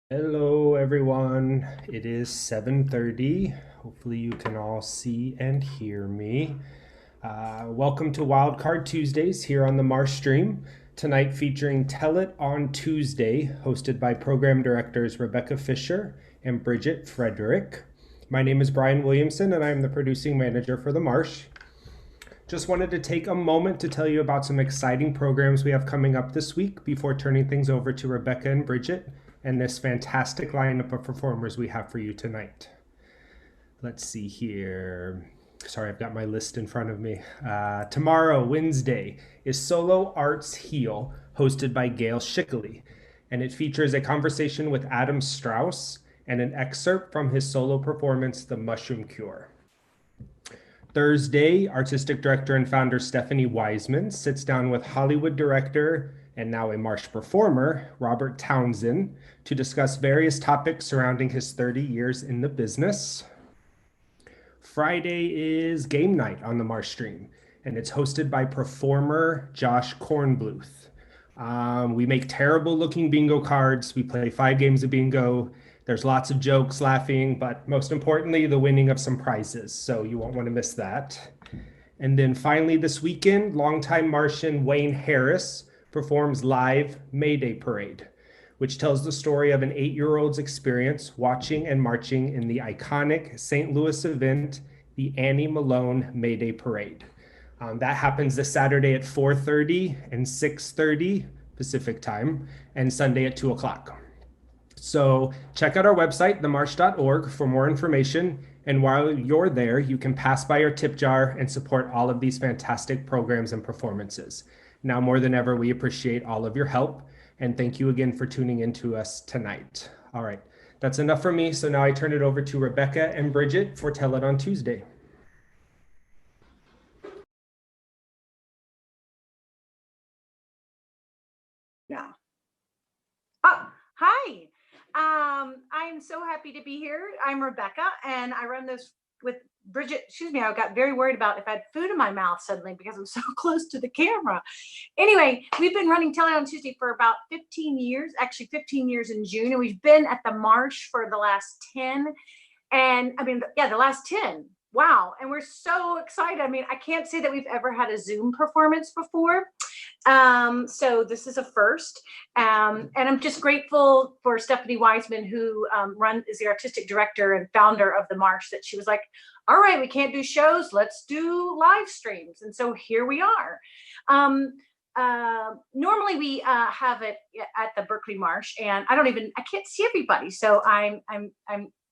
Hello everyone. It is 7:30. Hopefully you can all see and hear me. Welcome to Wildcard Tuesdays here on the MarshStream. Tonight featuring Tell It on Tuesday, hosted by program directors Rebecca Fisher and Bridget Frederick. My name is Brian Williamson and I am the producing manager for the Marsh. Just wanted to take a moment to tell you about some exciting programs we have coming up this week before turning things over to Rebecca and Bridget and this fantastic lineup of performers we have for you tonight. Let's see here. Sorry, I've got my list in front of me. Tomorrow, Wednesday, is Solo Arts Heal, hosted by Gail Schickley, and it features a conversation with Adam Strauss and an excerpt from his solo performance, The Mushroom Cure. Thursday, artistic director and founder Stephanie Wiseman sits down with Hollywood director and now a Marsh performer, Robert Townsend, to discuss various topics surrounding his 30 years in the business. Friday is game night on the MarshStream, and it's hosted by performer Josh Kornbluth. We make terrible looking bingo cards. We play 5 games of bingo. There's lots of jokes, laughing, but most importantly, the winning of some prizes. So you won't want to miss that. And then finally, this weekend, longtime Martian Wayne Harris performs live Mayday Parade, which tells the story of an 8-year-old's experience watching and marching in the iconic St. Louis event, the Annie Malone Mayday Parade. That happens this Saturday at 4:30 and 6:30 Pacific time, and Sunday at 2 o'clock. So check out our website, themarsh.org, for more information. And while you're there, you can pass by our tip jar and support all of these fantastic programs and performances. Now more than ever, we appreciate all of your help. And thank you again for tuning in to us tonight. All right, that's enough for me. So now I turn it over to Rebecca and Bridget for Tell It on Tuesday. Yeah. Oh, hi. I'm so happy to be here. I'm Rebecca, and I run this with Bridget. Excuse me, I got very worried about if I had food in my mouth suddenly because I'm so close to the camera. Anyway, we've been running Tell It on Tuesday for about 15 years, actually 15 years in June, and we've been at the Marsh for the last 10. And I mean, yeah, the last 10. Wow. And we're so excited. I mean, I can't say that we've ever had a Zoom performance before. So this is a first. And I'm just grateful for Stephanie Wiseman, who is the artistic director and founder of the Marsh, that she was like, all right, we can't do shows, let's do live streams. And so here we are. Normally we have it at the Berkeley Marsh, and I can't see everybody. So I'm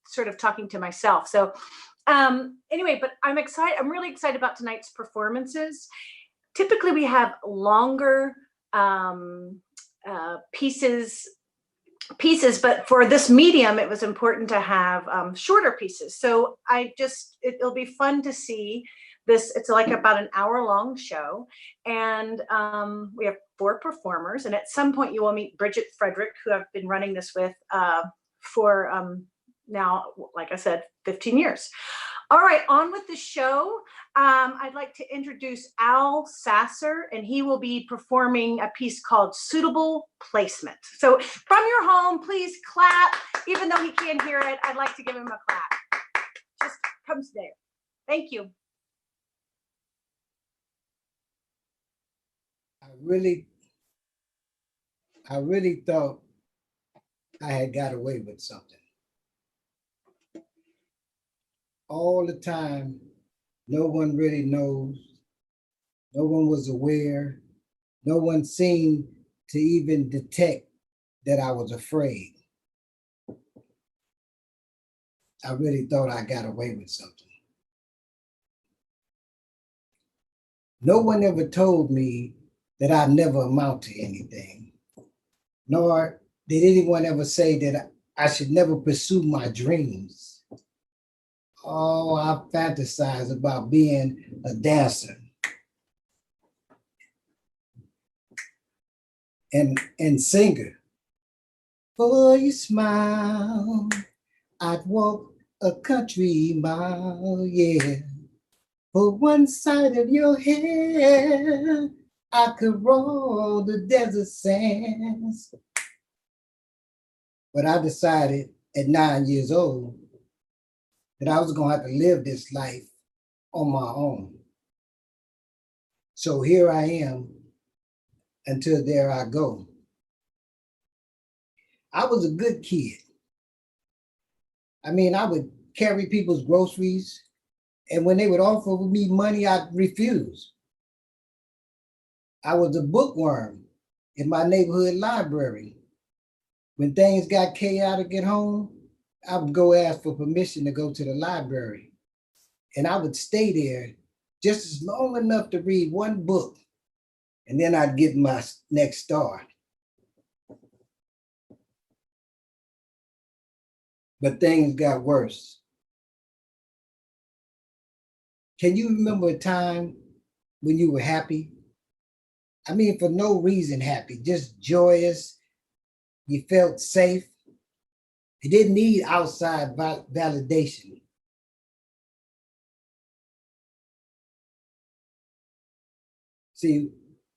sort of talking to myself. So anyway, but I'm excited. I'm really excited about tonight's performances. Typically we have longer pieces, but for this medium, it was important to have shorter pieces. So it'll be fun to see this. It's like about an hour-long show, and we have 4 performers. And at some point, you will meet Bridget Frederick, who I've been running this with for now, like I said, 15 years. All right, on with the show. I'd like to introduce Al Sasser, and he will be performing a piece called Suitable Placement. So from your home, please clap. Even though he can't hear it, I'd like to give him a clap. Just comes there. Thank you. I really thought I had got away with something. All the time, no one really knows, no one was aware, no one seemed to even detect that I was afraid. I really thought I got away with something. No one ever told me that I never amount to anything, nor did anyone ever say that I should never pursue my dreams. Oh, I fantasize about being a dancer and singer. For your smile, I'd walk a country mile, yeah. For one side of your hair, I could roll the desert sands. But I decided at 9 years old that I was going to have to live this life on my own. So here I am until there I go. I was a good kid. I mean, I would carry people's groceries, and when they would offer me money, I'd refuse. I was a bookworm in my neighborhood library. When things got chaotic at home, I would go ask for permission to go to the library. And I would stay there just as long enough to read one book, and then I'd get my next star. But things got worse. Can you remember a time when you were happy? I mean, for no reason happy, just joyous. You felt safe. You didn't need outside validation. See,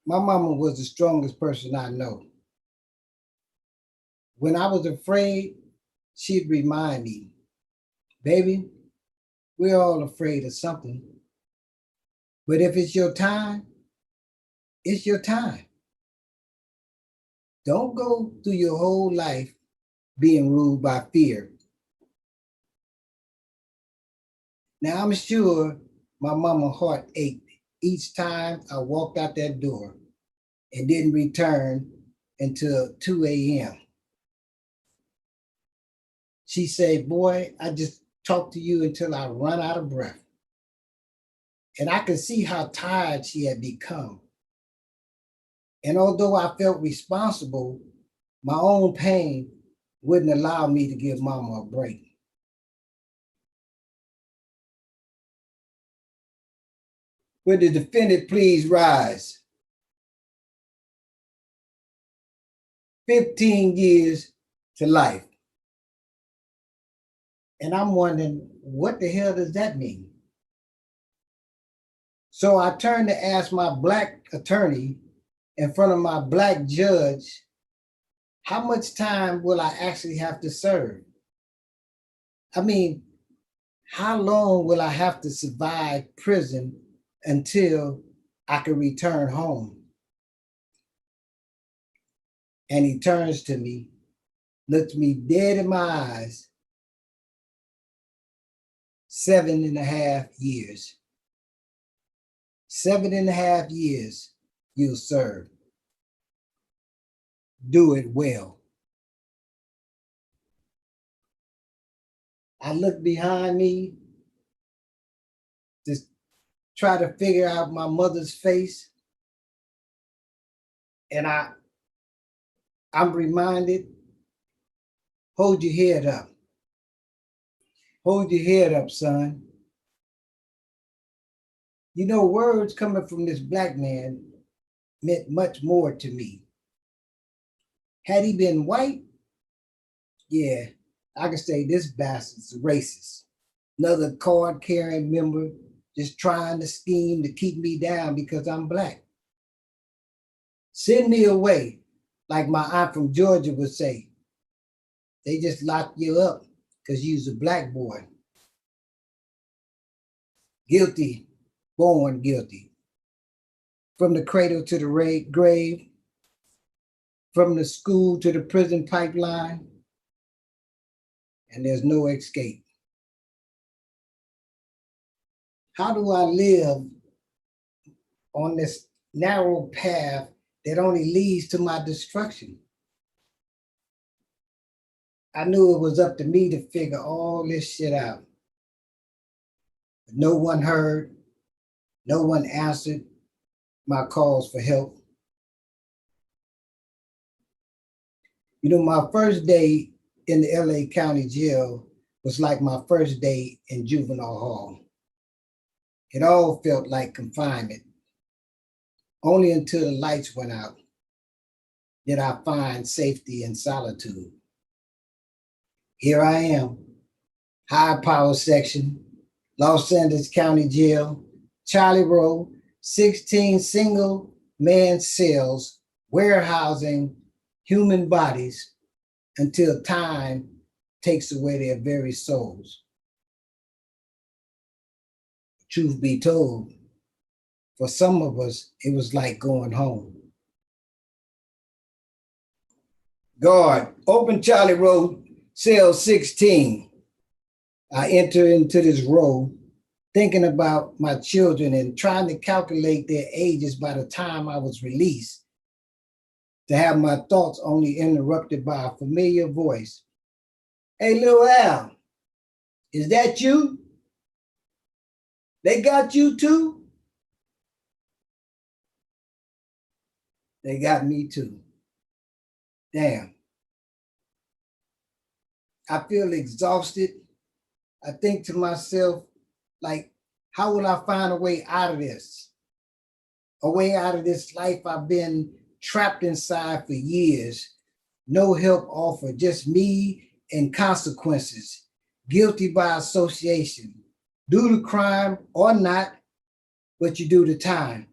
my mama was the strongest person I know. When I was afraid, she'd remind me, baby, we're all afraid of something. But if it's your time, it's your time. Don't go through your whole life being ruled by fear. Now, I'm sure my mama's heart ached each time I walked out that door and didn't return until 2 a.m. She said, boy, I just talked to you until I run out of breath. And I could see how tired she had become. And although I felt responsible, my own pain wouldn't allow me to give mama a break. Would the defendant please rise? 15 years to life. And I'm wondering, what the hell does that mean? So I turned to ask my Black attorney in front of my Black judge, how much time will I actually have to serve? I mean, how long will I have to survive prison until I can return home? And he turns to me, looks me dead in my eyes. 7.5 years. 7.5 years you'll serve. Do it well. I look behind me to try to figure out my mother's face, and I'm reminded, hold your head up. Hold your head up, son. You know, words coming from this Black man meant much more to me. Had he been white, yeah, I could say this bastard's racist. Another card-carrying member just trying to scheme to keep me down because I'm Black. Send me away, like my aunt from Georgia would say. They just locked you up because you's a Black boy. Guilty, born guilty. From the cradle to the grave, from the school to the prison pipeline, and there's no escape. How do I live on this narrow path that only leads to my destruction? I knew it was up to me to figure all this shit out. But no one heard, no one answered my calls for help. You know, my first day in the LA County Jail was like my first day in juvenile hall. It all felt like confinement. Only until the lights went out did I find safety in solitude. Here I am, high power section, Los Angeles County Jail, Charlie Row, 16 single man cells, warehousing human bodies until time takes away their very souls. Truth be told, for some of us, it was like going home. Guard, open Charlie Road, cell 16. I enter into this row, thinking about my children and trying to calculate their ages by the time I was released, to have my thoughts only interrupted by a familiar voice. Hey, little Al, is that you? They got you too? They got me too. Damn. I feel exhausted. I think to myself, like, how will I find a way out of this? A way out of this life I've been trapped inside for years. No help offered, just me and consequences. Guilty by association. Do the crime or not, but you do the time.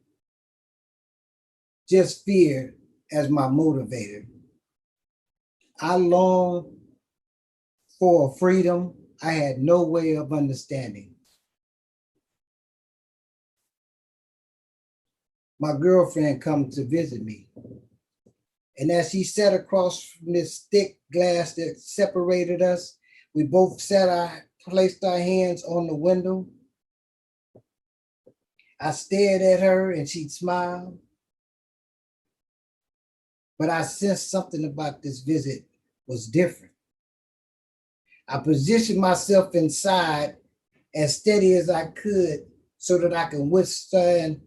Just fear as my motivator. I long for a freedom I had no way of understanding. My girlfriend come to visit me. And as she sat across from this thick glass that separated us, we both placed our hands on the window. I stared at her and she smiled. But I sensed something about this visit was different. I positioned myself inside as steady as I could so that I can withstand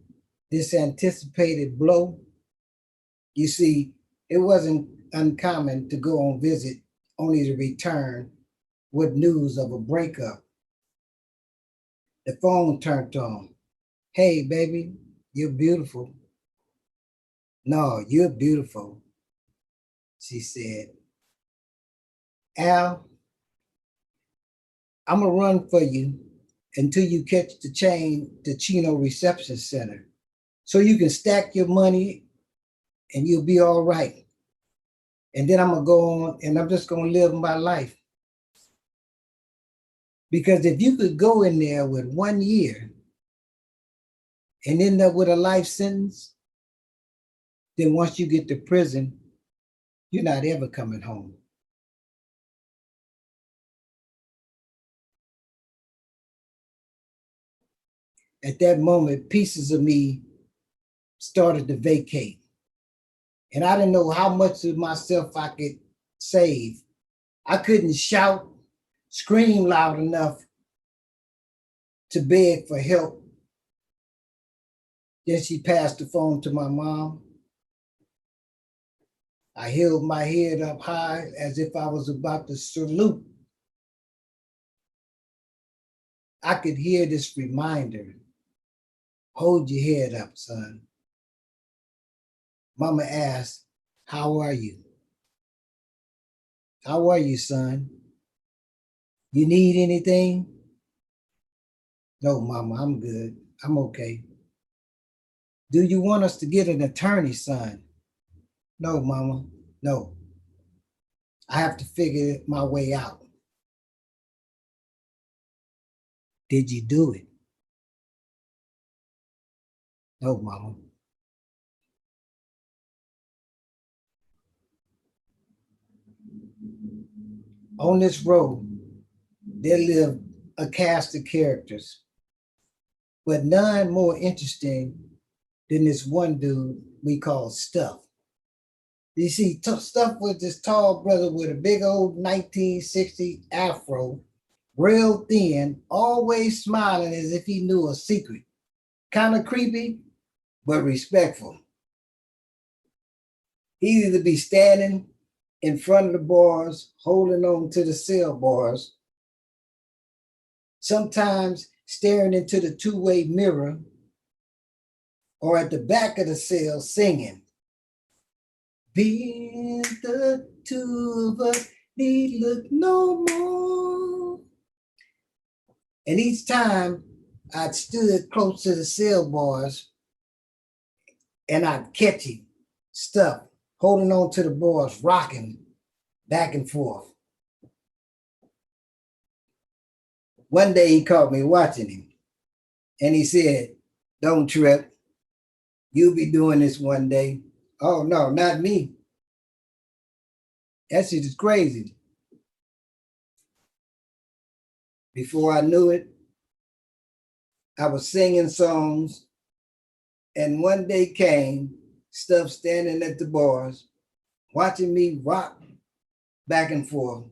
this anticipated blow. You see, it wasn't uncommon to go on visit only to return with news of a breakup. The phone turned on. Hey, baby, you're beautiful. No, you're beautiful, she said. Al, I'm gonna run for you until you catch the train to Chino Reception Center so you can stack your money and you'll be all right. And then I'm gonna go on and I'm just gonna live my life. Because if you could go in there with 1 year and end up with a life sentence, then once you get to prison, you're not ever coming home. At that moment, pieces of me started to vacate. And I didn't know how much of myself I could save. I couldn't shout, scream loud enough to beg for help. Then she passed the phone to my mom. I held my head up high as if I was about to salute. I could hear this reminder. Hold your head up, son. Mama asked, how are you? How are you, son? You need anything? No, Mama, I'm good. I'm okay. Do you want us to get an attorney, son? No, Mama, no. I have to figure my way out. Did you do it? No, Mama. On this road, there lived a cast of characters, but none more interesting than this one dude we call Stuff. You see, Stuff was this tall brother with a big old 1960 afro, real thin, always smiling as if he knew a secret. Kind of creepy, but respectful. He'd either be standing in front of the bars, holding on to the cell bars, sometimes staring into the two-way mirror, or at the back of the cell singing. Being the two of us need look no more. And each time I'd stood close to the cell bars and I'd catch him, Stuff, holding on to the bars, rocking, back and forth. One day he caught me watching him and he said, "Don't trip. You'll be doing this one day." Oh, no, not me. That shit is crazy. Before I knew it, I was singing songs, and one day came, Stuff standing at the bars, watching me rock back and forth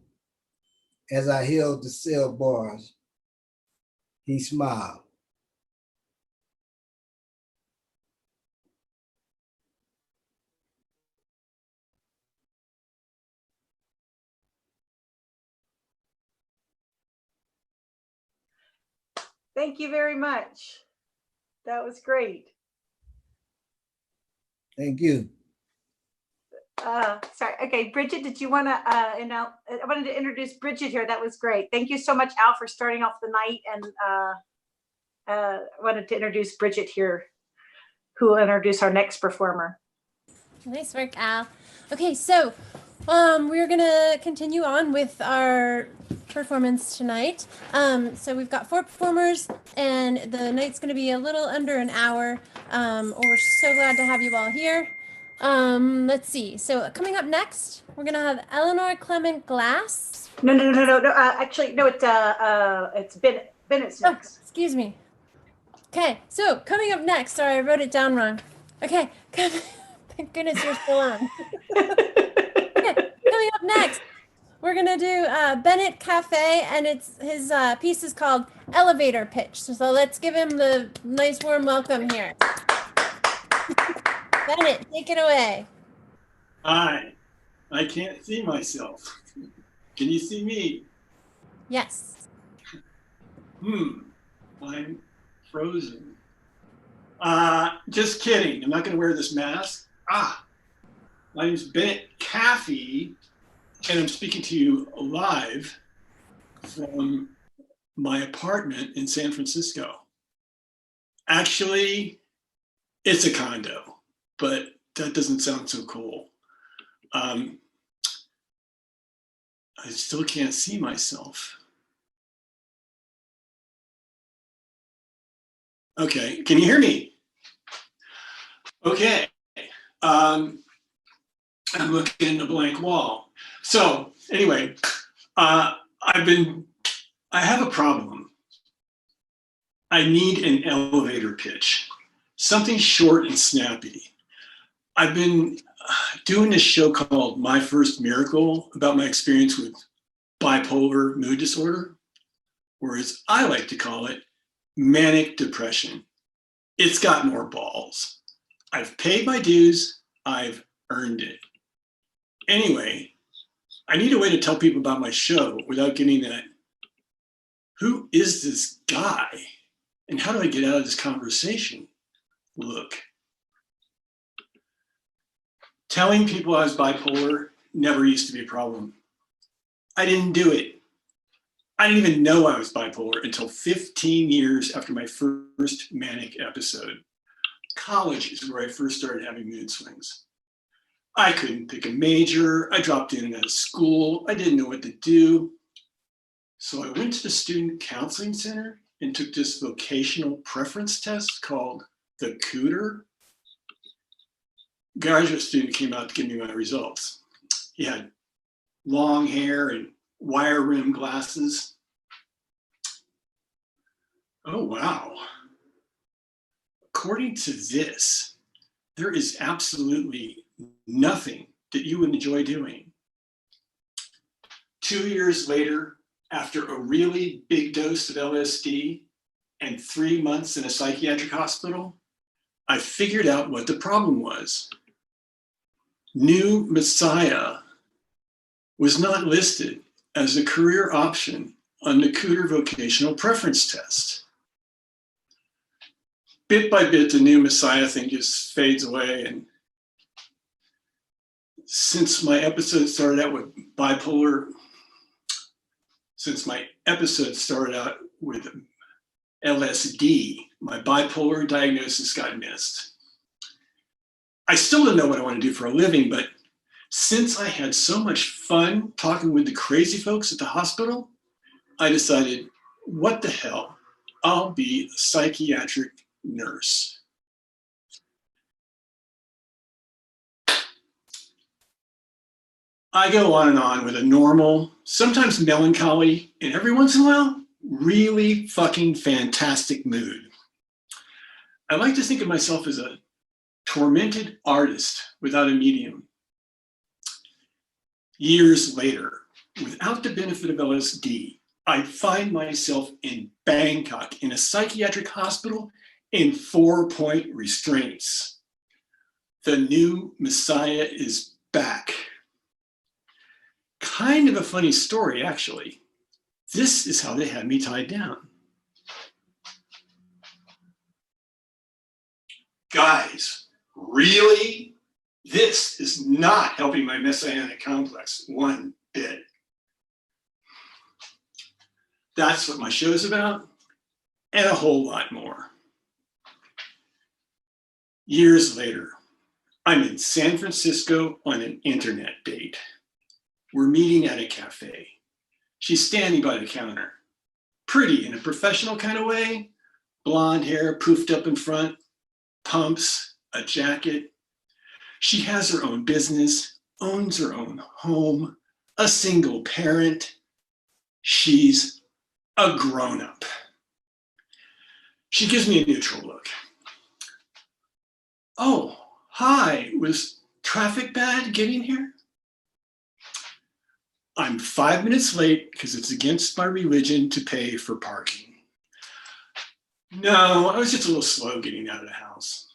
as I held the cell bars. He smiled. Thank you very much. That was great. Thank you. Sorry. Okay, Bridget, did you want to, I wanted to introduce Bridget here. That was great. Thank you so much, Al, for starting off the night. And I wanted to introduce Bridget here, who will introduce our next performer. Nice work, Al. Okay, so we're gonna continue on with our performance tonight. So we've got 4 performers, and the night's gonna be a little under an hour. We're so glad to have you all here. Let's see. So coming up next, we're gonna have Eleanor Clement Glass. No. Actually, no. It's Bennett's next. Oh, excuse me. Okay, so coming up next. Sorry, I wrote it down wrong. Okay, thank goodness you're still on. Okay, coming up next, we're gonna do Bennet Caffee, and his piece is called Elevator Pitch. So let's give him the nice warm welcome here. Bennet, take it away. Hi, I can't see myself. Can you see me? Yes. I'm frozen. Just kidding. I'm not going to wear this mask. My name's Bennet Caffee, and I'm speaking to you live from my apartment in San Francisco. Actually, it's a condo, but that doesn't sound so cool. I still can't see myself. Okay, can you hear me? Okay, I'm looking at a blank wall. So anyway, I have a problem. I need an elevator pitch, something short and snappy. I've been doing this show called My First Miracle about my experience with bipolar mood disorder, or as I like to call it, manic depression. It's got more balls. I've paid my dues, I've earned it. Anyway, I need a way to tell people about my show without getting that, who is this guy? And how do I get out of this conversation? Look. Telling people I was bipolar never used to be a problem. I didn't do it. I didn't even know I was bipolar until 15 years after my first manic episode. College is where I first started having mood swings. I couldn't pick a major. I dropped in and out of school. I didn't know what to do. So I went to the Student Counseling Center and took this vocational preference test called the Cooter. Graduate student came out to give me my results. He had long hair and wire rim glasses. Oh, wow. According to this, there is absolutely nothing that you would enjoy doing. 2 years later, after a really big dose of LSD and 3 months in a psychiatric hospital, I figured out what the problem was. New Messiah was not listed as a career option on the Cooter vocational preference test. Bit by bit, the new Messiah thing just fades away. And since my episode started out with LSD, my bipolar diagnosis got missed. I still don't know what I want to do for a living, but Since I had so much fun talking with the crazy folks at the hospital, I decided, what the hell, I'll be a psychiatric nurse. I go on and on with a normal, sometimes melancholy, and every once in a while, really fucking fantastic mood. I like to think of myself as a tormented artist without a medium. Years later, without the benefit of LSD, I find myself in Bangkok in a psychiatric hospital in 4-point restraints. The new Messiah is back. Kind of a funny story, actually. This is how they had me tied down. Guys, really? This is not helping my messianic complex one bit. That's what my show's about, and a whole lot more. Years later, I'm in San Francisco on an internet date. We're meeting at a cafe. She's standing by the counter, pretty in a professional kind of way, blonde hair poofed up in front, pumps, a jacket. She has her own business, owns her own home, a single parent. She's a grown-up. She gives me a neutral look. Oh, hi, was traffic bad getting here? I'm 5 minutes late because it's against my religion to pay for parking. No, I was just a little slow getting out of the house.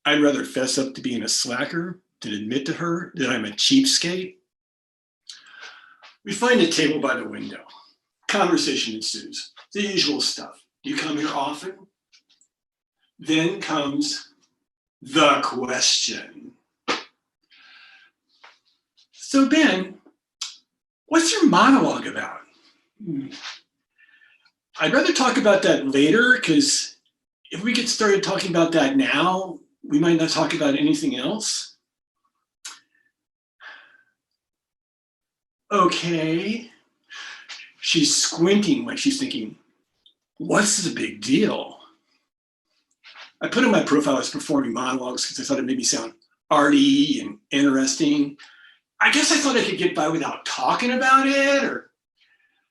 I'd rather fess up to being a slacker than admit to her that I'm a cheapskate. We find a table by the window. Conversation ensues, the usual stuff. Do you come here often? Then comes the question. So Ben, what's your monologue about? I'd rather talk about that later, because if we get started talking about that now, we might not talk about anything else. Okay. She's squinting like she's thinking, what's the big deal? I put in my profile as performing monologues because I thought it made me sound arty and interesting. I guess I thought I could get by without talking about it, or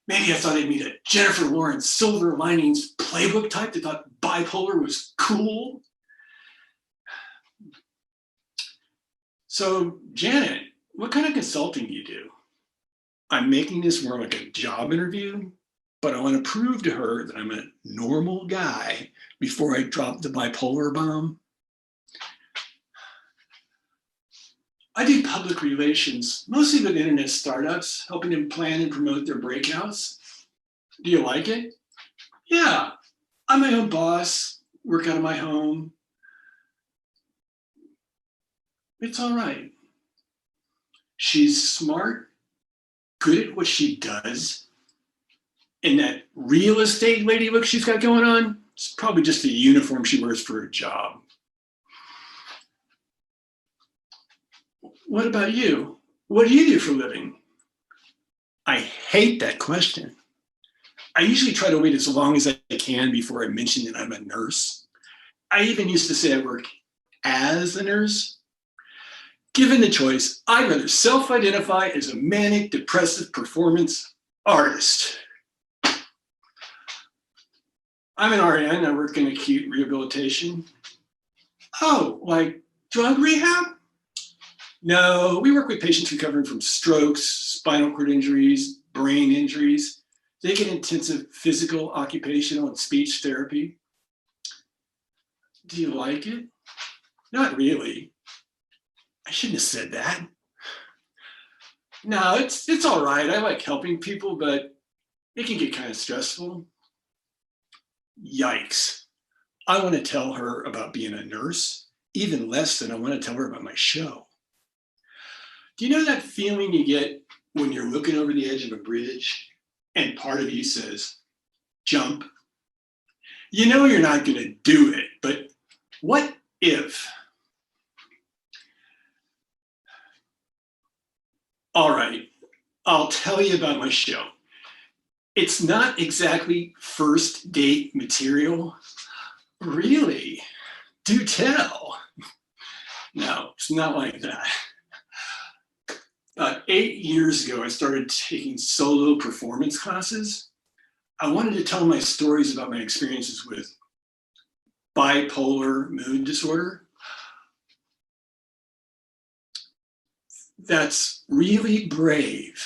maybe I thought I'd meet a Jennifer Lawrence Silver Linings Playbook type that thought bipolar was cool. So, Janet, what kind of consulting do you do? I'm making this more like a job interview, but I want to prove to her that I'm a normal guy before I drop the bipolar bomb. I do public relations, mostly with internet startups, helping them plan and promote their breakouts. Do you like it? Yeah, I'm my own boss, work out of my home. It's all right. She's smart, good at what she does. And that real estate lady look she's got going on, it's probably just a uniform she wears for her job. What about you? What do you do for a living? I hate that question. I usually try to wait as long as I can before I mention that I'm a nurse. I even used to say I work as a nurse. Given the choice, I'd rather self-identify as a manic depressive performance artist. I'm an RN, I work in acute rehabilitation. Oh, like drug rehab? No, we work with patients recovering from strokes, spinal cord injuries, brain injuries. They get intensive physical, occupational, and speech therapy. Do you like it? Not really. I shouldn't have said that. No, it's all right. I like helping people, but it can get kind of stressful. Yikes. I want to tell her about being a nurse, even less than I want to tell her about my show. Do you know that feeling you get when you're looking over the edge of a bridge and part of you says, jump? You know you're not going to do it, but what if? All right, I'll tell you about my show. It's not exactly first date material. Really? Do tell. No, it's not like that. About 8 years ago, I started taking solo performance classes. I wanted to tell my stories about my experiences with bipolar mood disorder. That's really brave.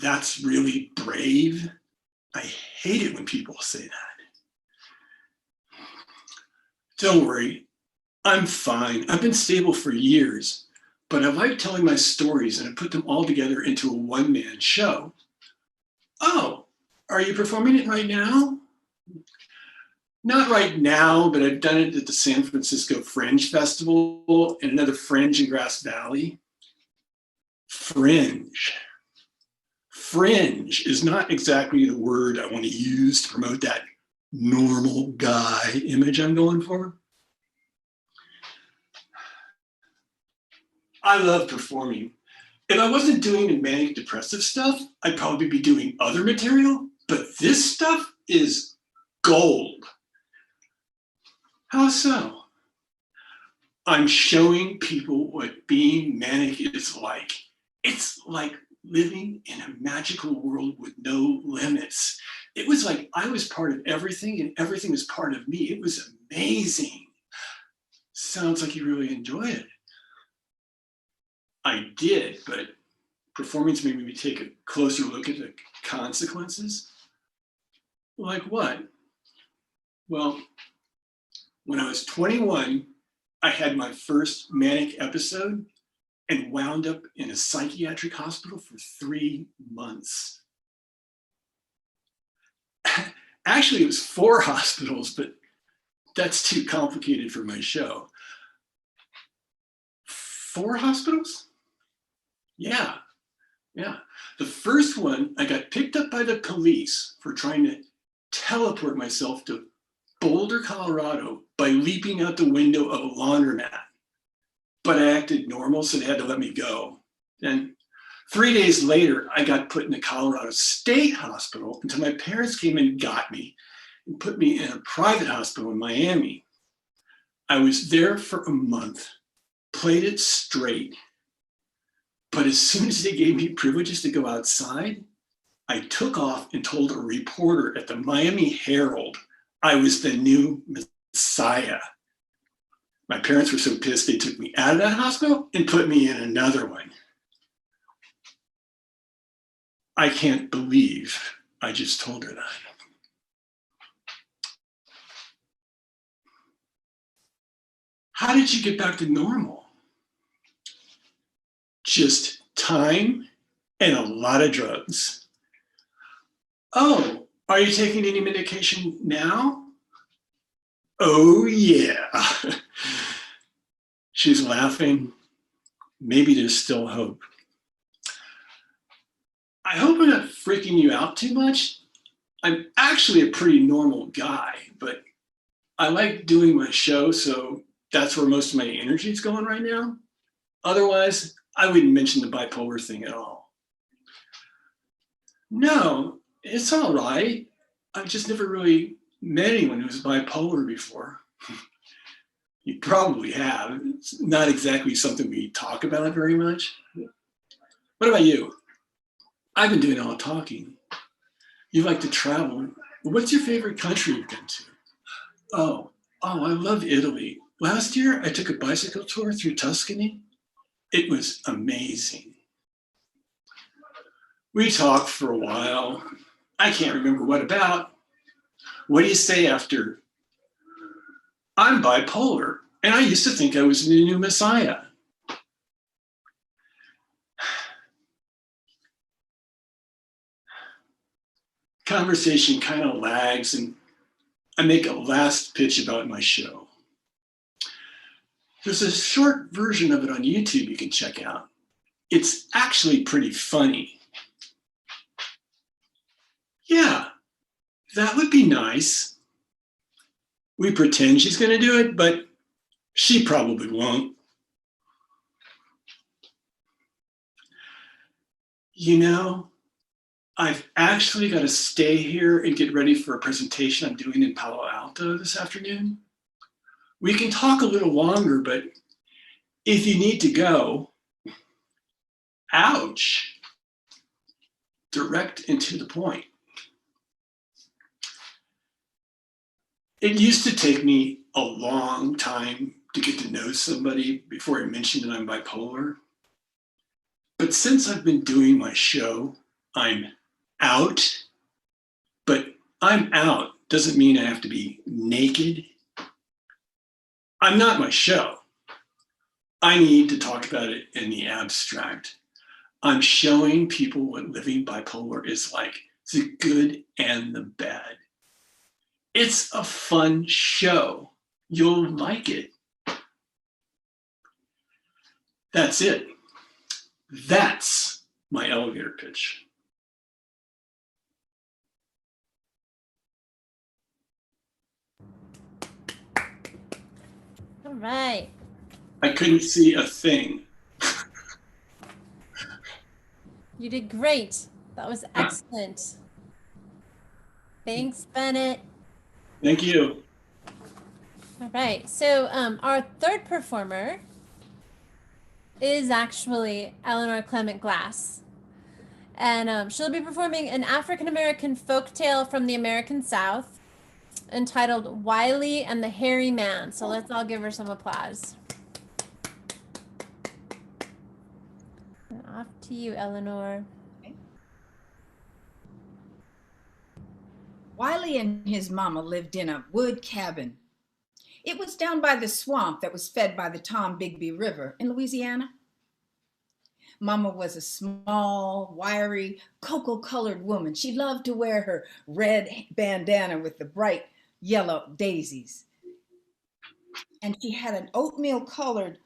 That's really brave. I hate it when people say that. Don't worry, I'm fine. I've been stable for years, but I like telling my stories and I put them all together into a one-man show. Oh, are you performing it right now? Not right now, but I've done it at the San Francisco Fringe Festival and another Fringe in Grass Valley. Fringe. Fringe is not exactly the word I want to use to promote that normal guy image I'm going for. I love performing. If I wasn't doing the manic depressive stuff, I'd probably be doing other material, but this stuff is gold. How so? I'm showing people what being manic is like. It's like living in a magical world with no limits. It was like I was part of everything and everything was part of me. It was amazing. Sounds like you really enjoy it. I did, but performance made me take a closer look at the consequences. Like what? Well, when I was 21, I had my first manic episode and wound up in a psychiatric hospital for 3 months. Actually, it was 4 hospitals, but that's too complicated for my show. 4 hospitals? Yeah. The first one, I got picked up by the police for trying to teleport myself to Boulder, Colorado by leaping out the window of a laundromat. But I acted normal, so they had to let me go. Then 3 days later, I got put in the Colorado State Hospital until my parents came and got me and put me in a private hospital in Miami. I was there for a month, played it straight, but as soon as they gave me privileges to go outside, I took off and told a reporter at the Miami Herald I was the new Messiah. My parents were so pissed they took me out of that hospital and put me in another one. I can't believe I just told her that. How did you get back to normal? Just time and a lot of drugs. Oh, are you taking any medication now? Oh, yeah. She's laughing. Maybe there's still hope. I hope I'm not freaking you out too much. I'm actually a pretty normal guy, but I like doing my show, so that's where most of my energy is going right now. Otherwise, I wouldn't mention the bipolar thing at all. No, it's all right. I've just never really met anyone who's bipolar before. You probably have. It's not exactly something we talk about very much. What about you? I've been doing all the talking. You like to travel. What's your favorite country you've been to? Oh, I love Italy. Last year, I took a bicycle tour through Tuscany. It was amazing. We talked for a while. I can't remember what about. What do you say after? I'm bipolar, and I used to think I was the new Messiah. Conversation kind of lags, and I make a last pitch about my show. There's a short version of it on YouTube you can check out. It's actually pretty funny. Yeah, that would be nice. We pretend she's going to do it, but she probably won't. You know, I've actually got to stay here and get ready for a presentation I'm doing in Palo Alto this afternoon. We can talk a little longer, but if you need to go, ouch, direct and to the point. It used to take me a long time to get to know somebody before I mentioned that I'm bipolar. But since I've been doing my show, I'm out. But I'm out doesn't mean I have to be naked. I'm not my show. I need to talk about it in the abstract. I'm showing people what living bipolar is like, the good and the bad. It's a fun show. You'll like it. That's it. That's my elevator pitch. All right. I couldn't see a thing. You did great. That was excellent. Thanks, Bennett. Thank you. All right. So our third performer is actually Eleanor Clement Glass. And she'll be performing an African-American folktale from the American South entitled Wily and the Hairy Man. So let's all give her some applause. And off to you, Eleanor. Wiley and his mama lived in a wood cabin. It was down by the swamp that was fed by the Tom Bigby River in Louisiana. Mama was a small, wiry, cocoa-colored woman. She loved to wear her red bandana with the bright yellow daisies. And she had an oatmeal-colored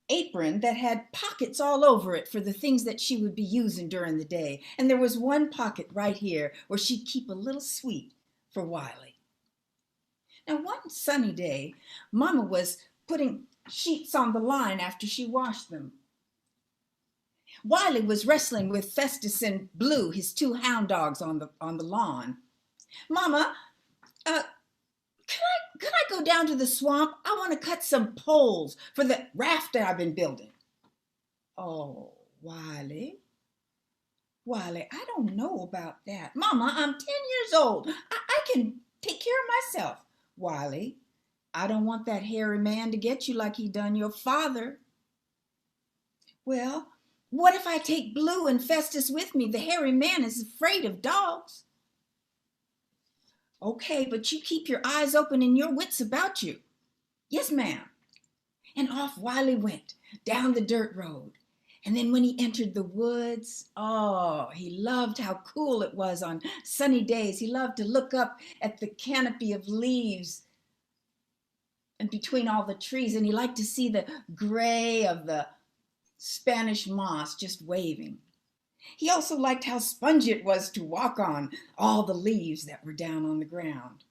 apron that had pockets all over it for the things that she would be using during the day. And there was one pocket right here where she'd keep a little sweet for Wiley. Now, one sunny day, Mama was putting sheets on the line after she washed them. Wiley was wrestling with Festus and Blue, his two hound dogs, on the lawn. Mama, could I go down to the swamp? I want to cut some poles for the raft that I've been building. Oh, Wiley, I don't know about that. Mama, I'm 10 years old. I can take care of myself. Wiley, I don't want that hairy man to get you like he done your father. Well, what if I take Blue and Festus with me? The hairy man is afraid of dogs. Okay, but you keep your eyes open and your wits about you. Yes, ma'am. And off Wiley went down the dirt road. And then when he entered the woods, oh, he loved how cool it was on sunny days. He loved to look up at the canopy of leaves and between all the trees, and he liked to see the gray of the Spanish moss just waving. He also liked how spongy it was to walk on all the leaves that were down on the ground.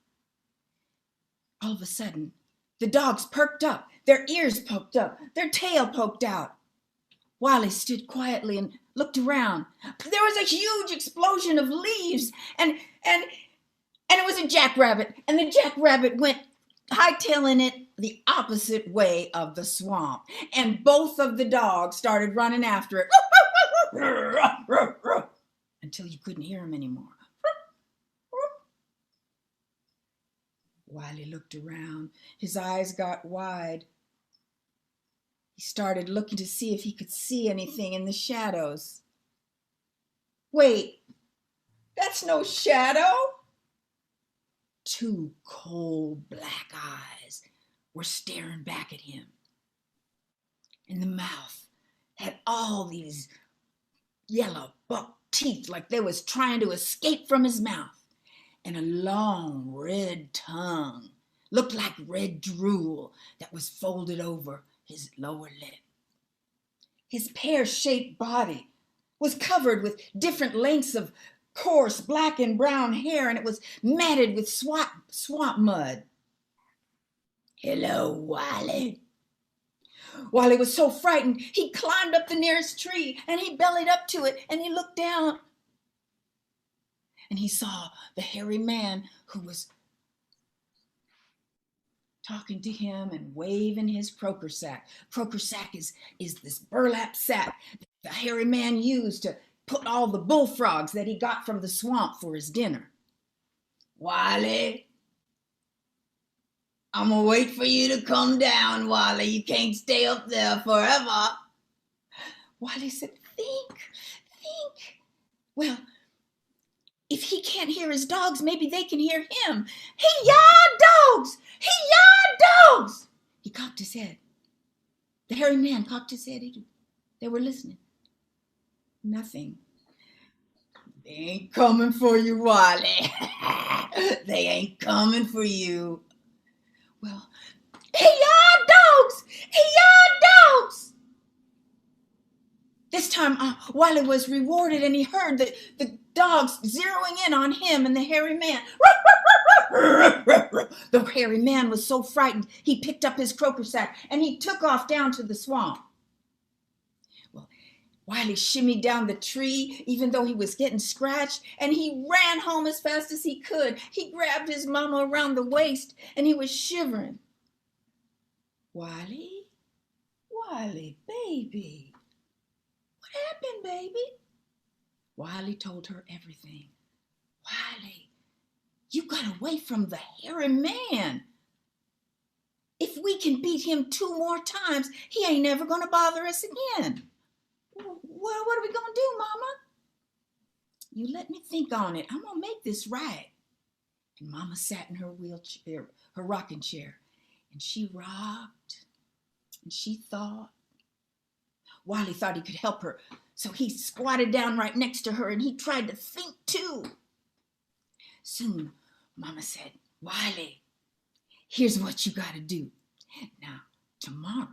All of a sudden, the dogs perked up, their ears poked up, their tail poked out. Wiley stood quietly and looked around. There was a huge explosion of leaves, and it was a jackrabbit, and the jackrabbit went hightailing it the opposite way of the swamp, and both of the dogs started running after it until you couldn't hear him anymore. Wiley looked around. His eyes got wide. He started looking to see if he could see anything in the shadows. Wait, that's no shadow. Two cold black eyes were staring back at him. And the mouth had all these yellow buck teeth like they was trying to escape from his mouth. And a long red tongue looked like red drool that was folded over his lower lip. His pear-shaped body was covered with different lengths of coarse black and brown hair, and it was matted with swamp mud. Hello, Wiley. Wally was so frightened, he climbed up the nearest tree and he bellied up to it and he looked down and he saw the hairy man who was talking to him and waving his croaker sack. Croaker sack is this burlap sack that the hairy man used to put all the bullfrogs that he got from the swamp for his dinner. Wily, I'm gonna wait for you to come down, Wily. You can't stay up there forever. Wily said, think. Well, if he can't hear his dogs, maybe they can hear him. Hey-ya, dogs! Hey-ya, dogs! He cocked his head. The hairy man cocked his head. They were listening. Nothing. They ain't coming for you, Wily. They ain't coming for you. Well, hey-ya, dogs! Hey-ya, dogs! This time, Wily was rewarded and he heard the dogs zeroing in on him and the hairy man. The hairy man was so frightened, he picked up his croaker sack and he took off down to the swamp. Well, Wily shimmied down the tree, even though he was getting scratched, and he ran home as fast as he could. He grabbed his mama around the waist and he was shivering. Wily, baby. What happened, baby? Wily told her everything. Wily, you got away from the hairy man. If we can beat him 2 more times, he ain't never gonna bother us again. Well, what are we gonna do, Mama? You let me think on it. I'm gonna make this right. And Mama sat in her wheelchair, her rocking chair, and she rocked and she thought. Wily thought he could help her, so he squatted down right next to her and he tried to think too. Soon, Mama said, Wily, here's what you gotta do. Now, tomorrow,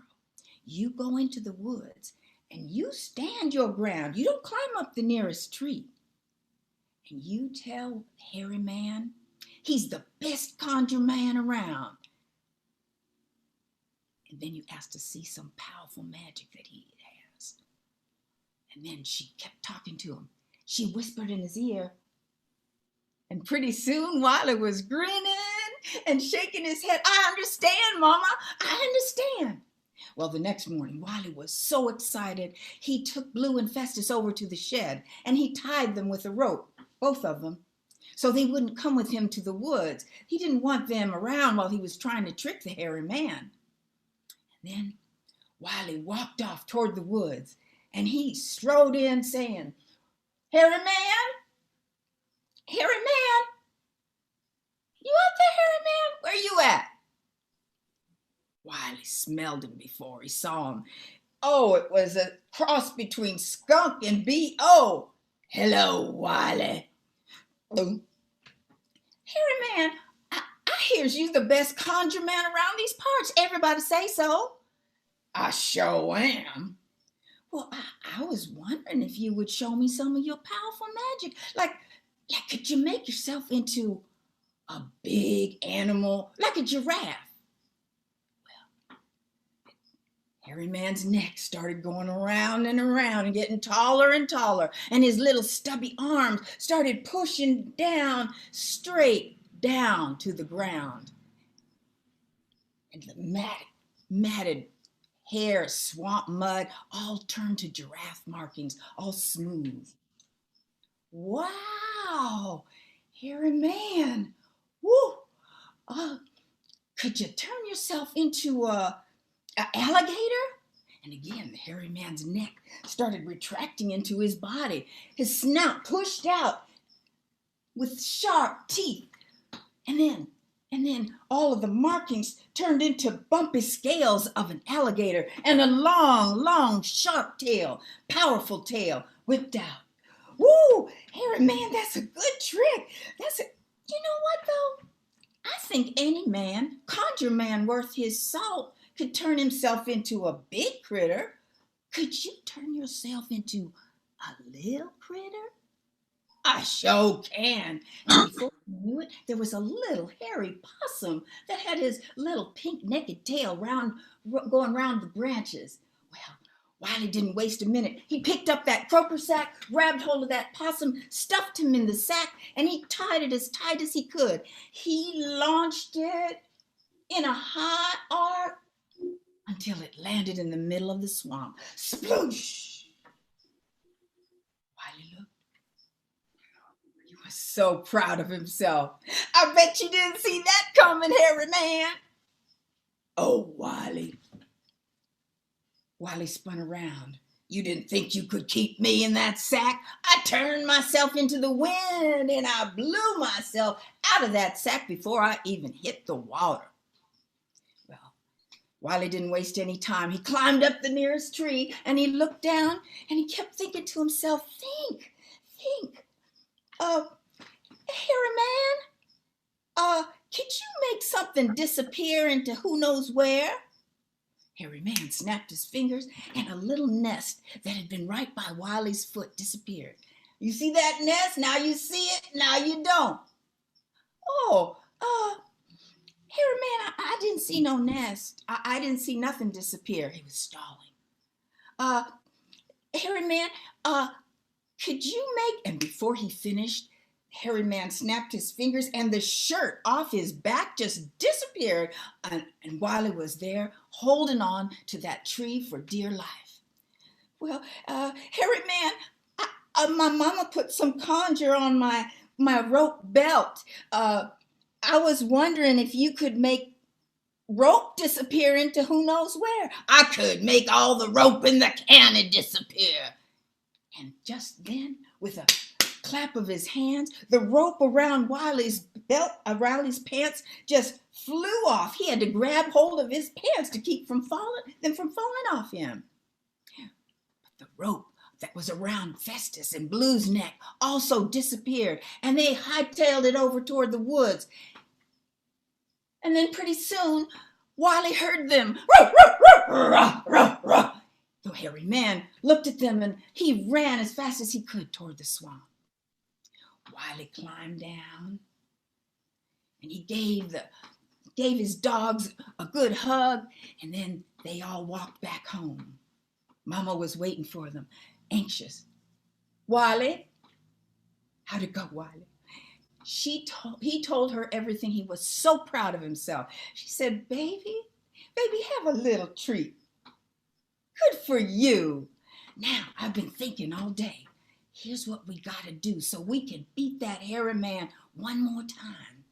you go into the woods and you stand your ground. You don't climb up the nearest tree. And you tell hairy man he's the best conjure man around. And then you ask to see some powerful magic that he has. And then she kept talking to him. She whispered in his ear. And pretty soon, Wily was grinning and shaking his head. I understand, Mama. I understand. Well, the next morning, Wily was so excited, he took Blue and Festus over to the shed, and he tied them with a rope, both of them, so they wouldn't come with him to the woods. He didn't want them around while he was trying to trick the hairy man. And then Wily walked off toward the woods, and he strode in saying, Hairy man? Hairy man? You up there, hairy man? Where you at? Wily smelled him before he saw him. Oh, it was a cross between skunk and B.O. Hello, Wily. Hairy man, I hears you the best conjure man around these parts. Everybody say so. I sure am. Well, I was wondering if you would show me some of your powerful magic. Like could you make yourself into a big animal, like a giraffe? Hairy man's neck started going around and around and getting taller and taller, and his little stubby arms started pushing down, straight down to the ground. And the matted hair, swamp mud, all turned to giraffe markings, all smooth. Wow, hairy man. Woo! Could you turn yourself into an alligator? And again, the hairy man's neck started retracting into his body. His snout pushed out with sharp teeth. And then all of the markings turned into bumpy scales of an alligator, and a long, long, sharp tail, powerful tail, whipped out. Woo! Hairy man, that's a good trick. You know what, though? I think any man, conjure man worth his salt, could turn himself into a big critter. Could you turn yourself into a little critter? I sure can. And before he knew it, there was a little hairy possum that had his little pink naked tail going round the branches. Well, Wiley didn't waste a minute. He picked up that croaker sack, grabbed hold of that possum, stuffed him in the sack, and he tied it as tight as he could. He launched it in a high arc until it landed in the middle of the swamp. Sploosh! Wiley looked. He was so proud of himself. I bet you didn't see that coming, hairy man. Oh, Wiley. Wiley spun around. You didn't think you could keep me in that sack? I turned myself into the wind and I blew myself out of that sack before I even hit the water. Well, Wiley didn't waste any time. He climbed up the nearest tree and he looked down and he kept thinking to himself, think. Hairy man, could you make something disappear into who knows where? Hairy man snapped his fingers and a little nest that had been right by Wiley's foot disappeared. You see that nest? Now you see it, now you don't. Oh, Hairy man, I didn't see no nest. I didn't see nothing disappear. He was stalling. Hairy man, could you make, and before he finished, Hairy man snapped his fingers and the shirt off his back just disappeared. And Wiley was there holding on to that tree for dear life. Well, Hairy man, my mama put some conjure on my rope belt. I was wondering if you could make rope disappear into who knows where. I could make all the rope in the cannon disappear. And just then, with a clap of his hands, the rope around Wiley's belt, around his pants, just flew off. He had to grab hold of his pants to keep them from falling off him. But the rope that was around Festus and Blue's neck also disappeared, and they hightailed it over toward the woods. And then pretty soon, Wiley heard them. Ruh, ruh, ruh, ruh, ruh, ruh. The hairy man looked at them and he ran as fast as he could toward the swamp. Wiley climbed down and he gave his dogs a good hug, and then they all walked back home. Mama was waiting for them, anxious. Wiley, how'd it go, Wiley? He told her everything. He was so proud of himself. She said, baby, have a little treat. Good for you. Now, I've been thinking all day. Here's what we got to do so we can beat that hairy man one more time.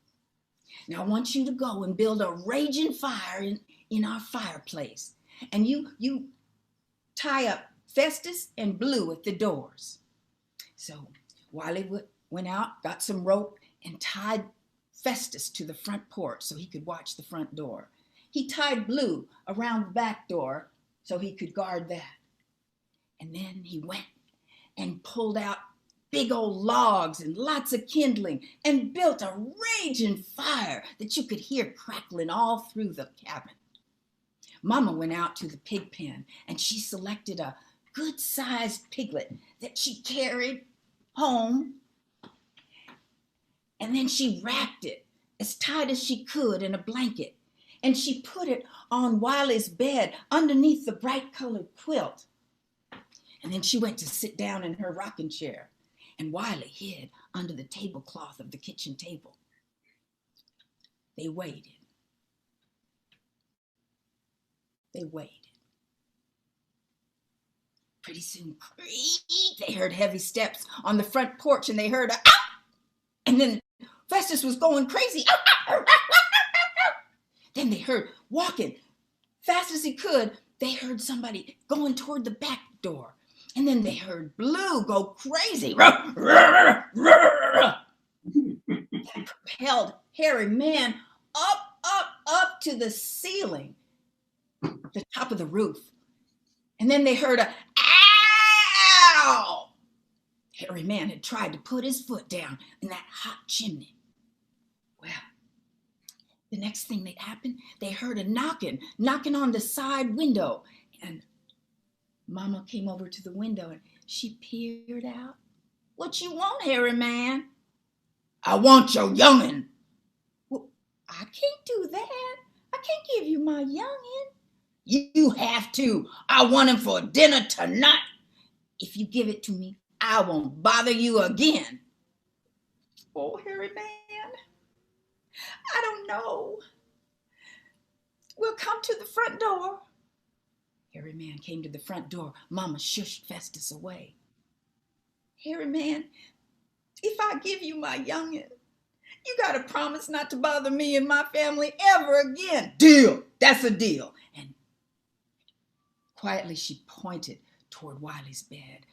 Now, I want you to go and build a raging fire in our fireplace. And you tie up Festus and Blue at the doors. So Wiley went out, got some rope, and tied Festus to the front porch so he could watch the front door. He tied Blue around the back door so he could guard that. And then he went and pulled out big old logs and lots of kindling and built a raging fire that you could hear crackling all through the cabin. Mama went out to the pig pen and she selected a good-sized piglet that she carried home. And then she wrapped it as tight as she could in a blanket. And she put it on Wiley's bed underneath the bright-colored quilt. And then she went to sit down in her rocking chair. And Wiley hid under the tablecloth of the kitchen table. They waited. They waited. Pretty soon, they heard heavy steps on the front porch, and they heard a "Ow!" And then Festus was going crazy. "Ow, ow, ow, ow, ow, ow." Then they heard, walking fast as he could, they heard somebody going toward the back door. And then they heard Blue go crazy. That propelled hairy man up to the ceiling, the top of the roof. And then they heard a "Ow!" Hairy man had tried to put his foot down in that hot chimney. Well, the next thing that happened, they heard a knocking on the side window. And Mama came over to the window and she peered out. What you want, hairy man? I want your youngin'. Well, I can't do that. I can't give you my youngin'. You have to. I want him for dinner tonight. If you give it to me, I won't bother you again. Oh, hairy man, I don't know. We'll come to the front door. Hairy man came to the front door. Mama shushed Festus away. Hairy man, if I give you my youngin', you gotta promise not to bother me and my family ever again. Deal. That's a deal. And quietly she pointed toward Wily's bed.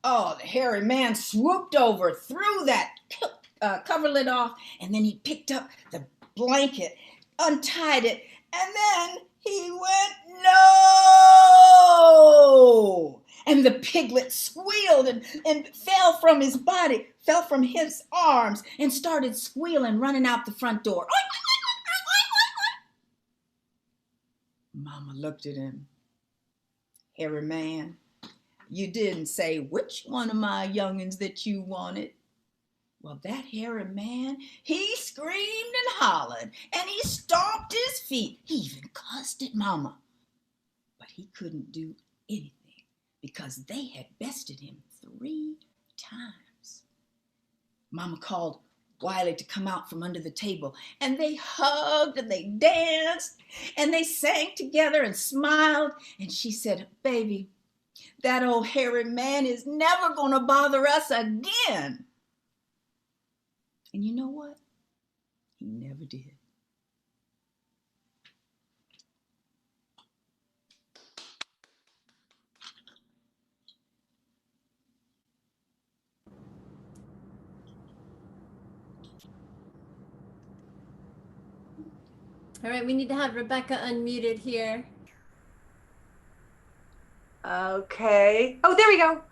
Oh, the hairy man swooped over, threw that coverlet off, and then he picked up the blanket, untied it, and then he went, no! And the piglet squealed and fell from his body, fell from his arms, and started squealing, running out the front door. Mama looked at him. Hairy man, you didn't say which one of my youngins that you wanted. Well, that hairy man, he screamed and hollered, and he stomped his feet. He even cussed at Mama. But he couldn't do anything because they had bested him 3 times. Mama called Wily to come out from under the table, and they hugged and they danced and they sang together and smiled. And she said, baby, that old hairy man is never gonna bother us again. And you know what? He never did. All right, we need to have Rebecca unmuted here. Okay. Oh, there we go.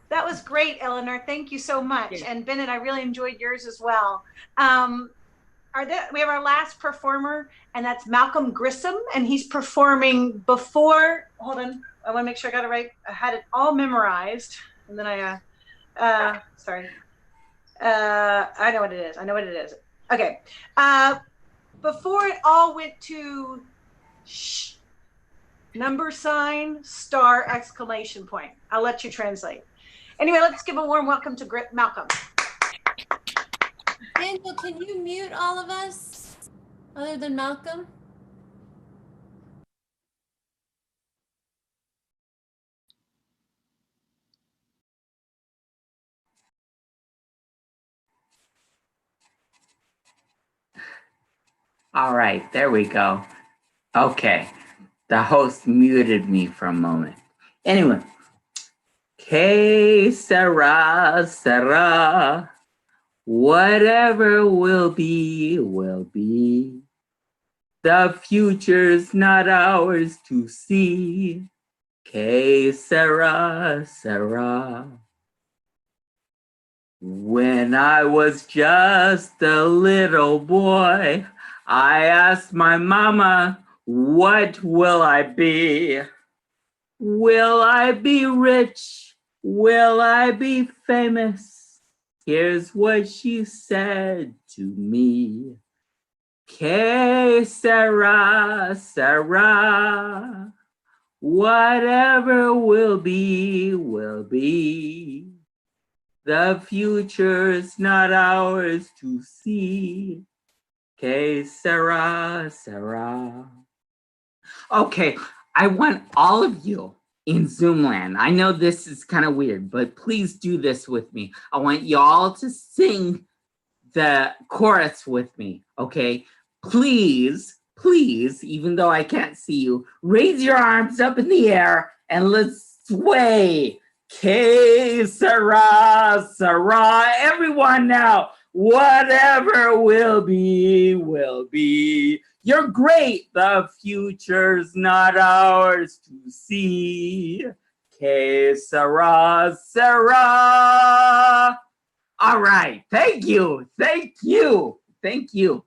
That was great, Eleanor. Thank you so much. Yeah. And Bennet, I really enjoyed yours as well. We have our last performer, and that's Malcolm Grissom, and he's performing before. Hold on, I want to make sure I got it right. I had it all memorized, and then sorry. I know what it is. Okay. Before it all went to shh, $! Exclamation point. I'll let you translate. Anyway, let's give a warm welcome to Malcolm. Daniel, can you mute all of us other than Malcolm? All right, there we go. Okay, the host muted me for a moment. Anyway, que sera, sera. Whatever will be, will be. The future's not ours to see. Que sera, sera. When I was just a little boy, I asked my mama, what will I be? Will I be rich? Will I be famous? Here's what she said to me. Que sera, sera. Whatever will be, will be. The future's not ours to see. Que sera, sera. Okay, I want all of you in Zoomland. I know this is kind of weird, but please do this with me. I want y'all to sing the chorus with me, okay? Please, please, even though I can't see you, raise your arms up in the air and let's sway. Que sera, sera. Everyone now, whatever will be, will be. You're great. The future's not ours to see. Que sera, sera. All right. Thank you. Thank you. Thank you.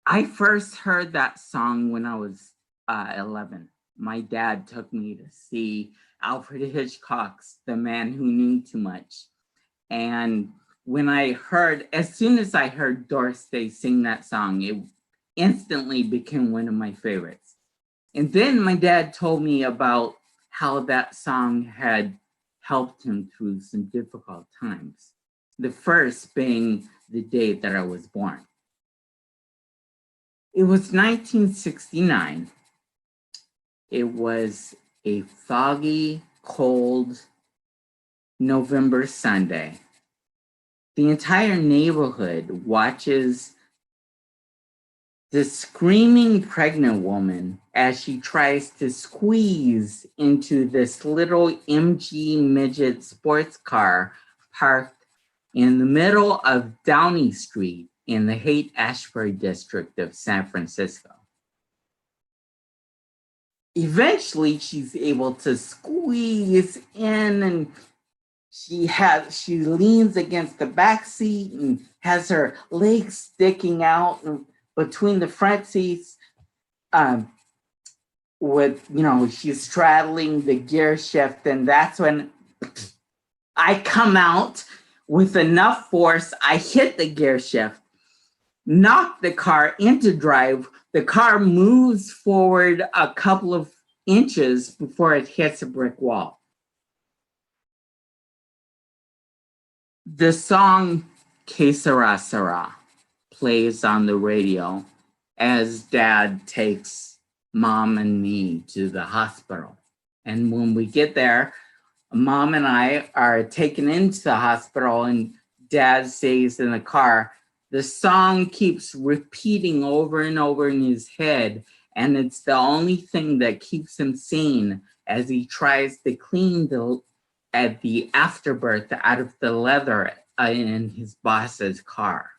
I first heard that song when I was 11. My dad took me to see Alfred Hitchcock's The Man Who Knew Too Much. And as soon as I heard Doris Day sing that song, it instantly became one of my favorites. And then my dad told me about how that song had helped him through some difficult times. The first being the day that I was born. It was 1969. It was a foggy, cold November Sunday. The entire neighborhood watches the screaming pregnant woman as she tries to squeeze into this little MG midget sports car parked in the middle of Downey Street in the Haight-Ashbury district of San Francisco. Eventually, she's able to squeeze in, and she leans against the back seat and has her legs sticking out between the front seats. She's straddling the gear shift, and that's when I come out with enough force. I hit the gear shift, knock the car into drive. The car moves forward a couple of inches before it hits a brick wall. The song Que Sera Sera plays on the radio as Dad takes Mom and me to the hospital. And when we get there, Mom and I are taken into the hospital, and Dad stays in the car. The song keeps repeating over and over in his head, and it's the only thing that keeps him sane as he tries to clean the afterbirth out of the leather in his boss's car.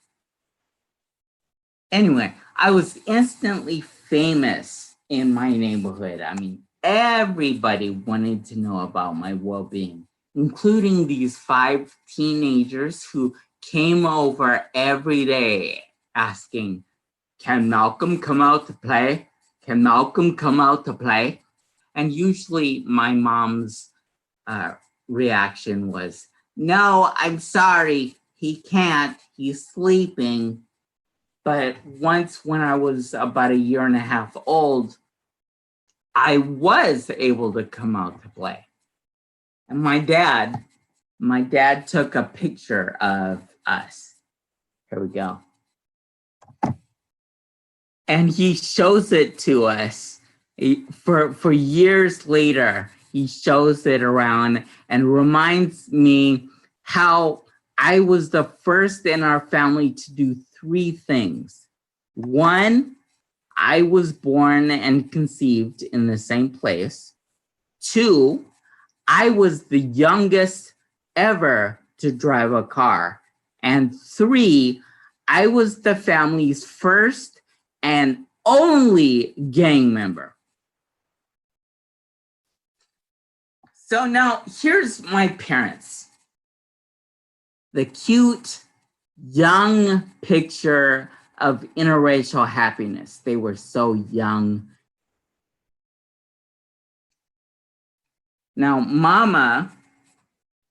Anyway, I was instantly famous in my neighborhood. I mean, everybody wanted to know about my well-being, including these 5 teenagers who came over every day asking, "Can Malcolm come out to play? Can Malcolm come out to play?" And usually my mom's reaction was, "No, I'm sorry, he can't, he's sleeping." But once, when I was about 1.5 years old, I was able to come out to play. And my dad took a picture of us. Here we go. And he shows it to us for years later. He shows it around and reminds me how I was the first in our family to do 3 things. 1, I was born and conceived in the same place. 2, I was the youngest ever to drive a car. And 3, I was the family's first and only gang member. So now here's my parents. The cute, young picture of interracial happiness. They were so young. Now, Mama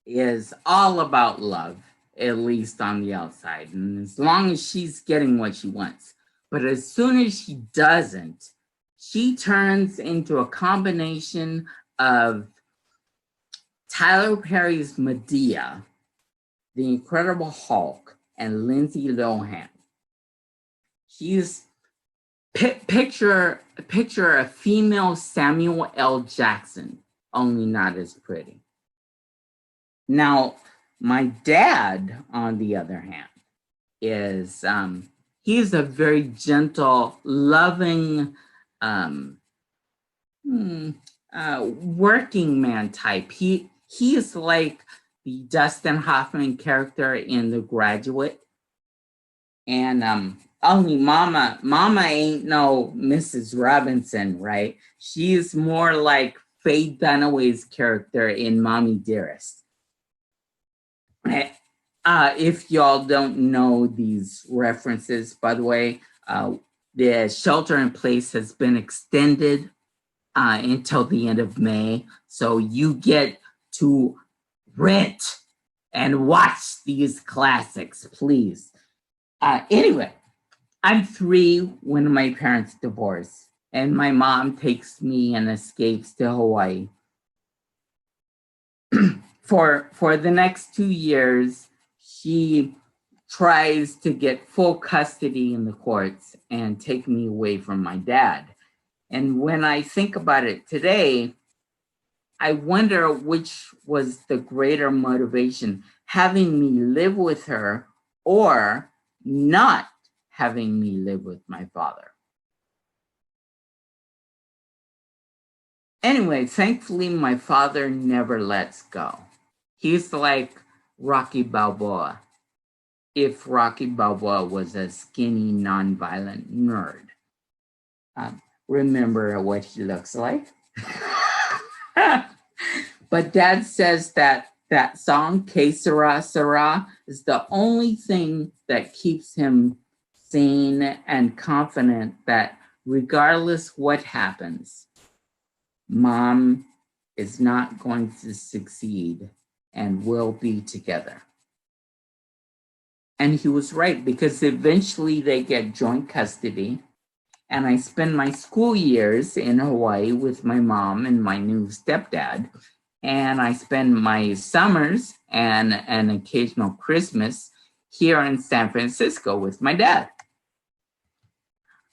is all about love, at least on the outside, and as long as she's getting what she wants. But as soon as she doesn't, she turns into a combination of Tyler Perry's Medea, The Incredible Hulk, and Lindsay Lohan. She's picture a female Samuel L. Jackson, only not as pretty. Now, my dad, on the other hand, is he's a very gentle, loving, working man type. He is like the Dustin Hoffman character in The Graduate. And only Mama ain't no Mrs. Robinson, right? She's more like Faye Dunaway's character in Mommy Dearest. If y'all don't know these references, by the way, the shelter in place has been extended until the end of May. So you get to rent and watch these classics, please. Anyway, I'm 3 when my parents divorced, and my mom takes me and escapes to Hawaii. For the next 2 years, she tries to get full custody in the courts and take me away from my dad. And when I think about it today, I wonder which was the greater motivation, having me live with her or not having me live with my father. Anyway, thankfully, my father never lets go. He's like Rocky Balboa, if Rocky Balboa was a skinny, nonviolent nerd. Remember what he looks like? But Dad says that song, Que Sera Sera, is the only thing that keeps him sane and confident that regardless what happens, Mom is not going to succeed and we'll be together. And he was right, because eventually they get joint custody. And I spend my school years in Hawaii with my mom and my new stepdad. And I spend my summers and an occasional Christmas here in San Francisco with my dad.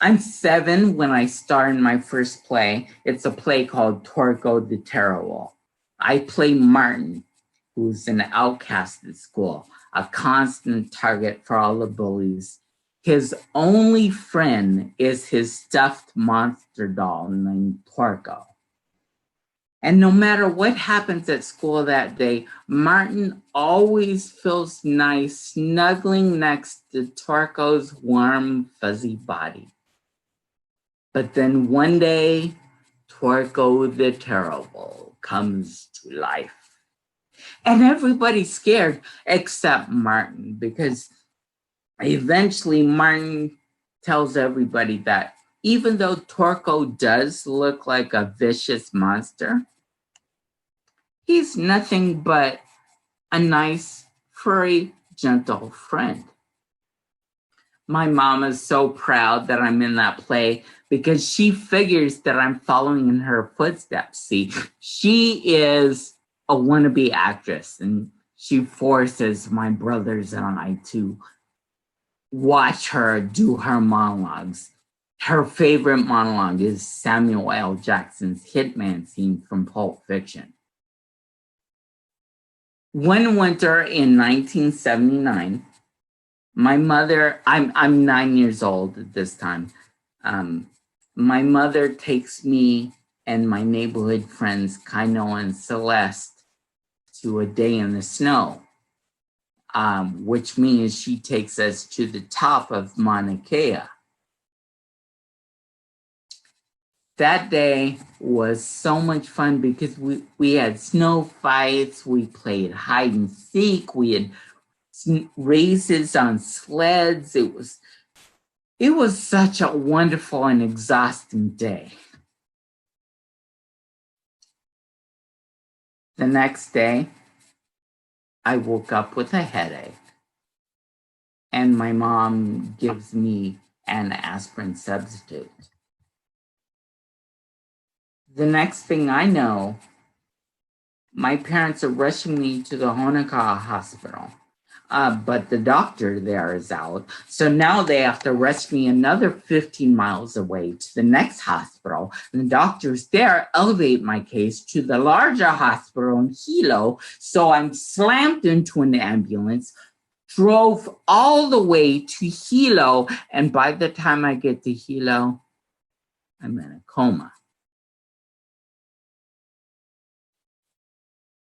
I'm 7 when I star in my first play. It's a play called Torco the Terrible. I play Martin, who's an outcast at school, a constant target for all the bullies. His only friend is his stuffed monster doll named Torco. And no matter what happens at school that day, Martin always feels nice snuggling next to Torco's warm, fuzzy body. But then one day, Torco the Terrible comes to life. And everybody's scared except Martin, because eventually Martin tells everybody that even though Torco does look like a vicious monster, he's nothing but a nice, furry, gentle friend. My mom is so proud that I'm in that play because she figures that I'm following in her footsteps. See, she is a wannabe actress, and she forces my brothers and I to watch her do her monologues. Her favorite monologue is Samuel L. Jackson's Hitman scene from Pulp Fiction. One winter in 1979, my mother, I'm 9 years old at this time. My mother takes me and my neighborhood friends, Kaino and Celeste, to a day in the snow, which means she takes us to the top of Mauna Kea. That day was so much fun because we had snow fights, we played hide and seek, we had races on sleds. It was such a wonderful and exhausting day. The next day, I woke up with a headache, and my mom gives me an aspirin substitute. The next thing I know, my parents are rushing me to the Honokaa Hospital. But the doctor there is out. So now they have to rush me another 15 miles away to the next hospital. And the doctors there elevate my case to the larger hospital in Hilo. So I'm slammed into an ambulance, drove all the way to Hilo. And by the time I get to Hilo, I'm in a coma.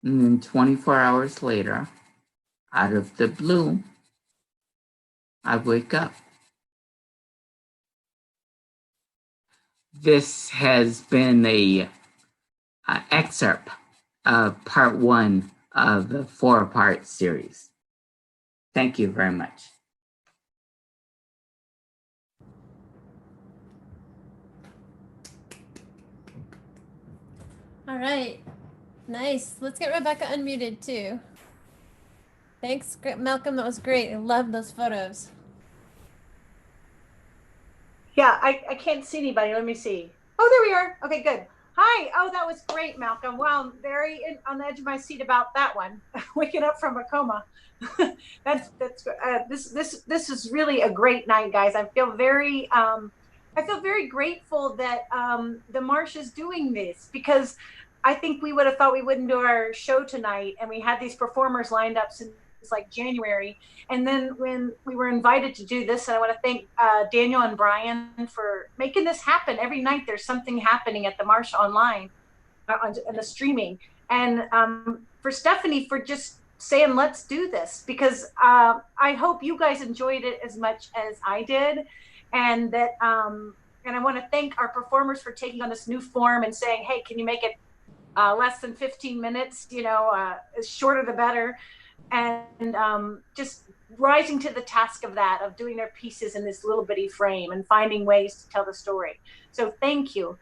And then 24 hours later, out of the blue, I wake up. This has been a excerpt of part 1 of the 4-part series. Thank you very much. All right. Nice. Let's get Rebecca unmuted too. Thanks, Malcolm. That was great. I love those photos. Yeah, I can't see anybody. Let me see. Oh, there we are. Okay, good. Hi. Oh, that was great, Malcolm. Wow, I'm very on the edge of my seat about that one. Waking up from a coma. This is really a great night, guys. I feel very grateful that the Marsh is doing this, because I think we would have thought we wouldn't do our show tonight, and we had these performers lined up since like January. And then when we were invited to do this, and I want to thank Daniel and Brian for making this happen. Every night there's something happening at the Marsh online on the streaming. And for Stephanie for just saying, let's do this, because I hope you guys enjoyed it as much as I did. And that, and I want to thank our performers for taking on this new form and saying, hey, can you make it less than 15 minutes, you know, as shorter the better. And just rising to the task of that, of doing their pieces in this little bitty frame and finding ways to tell the story. So thank you.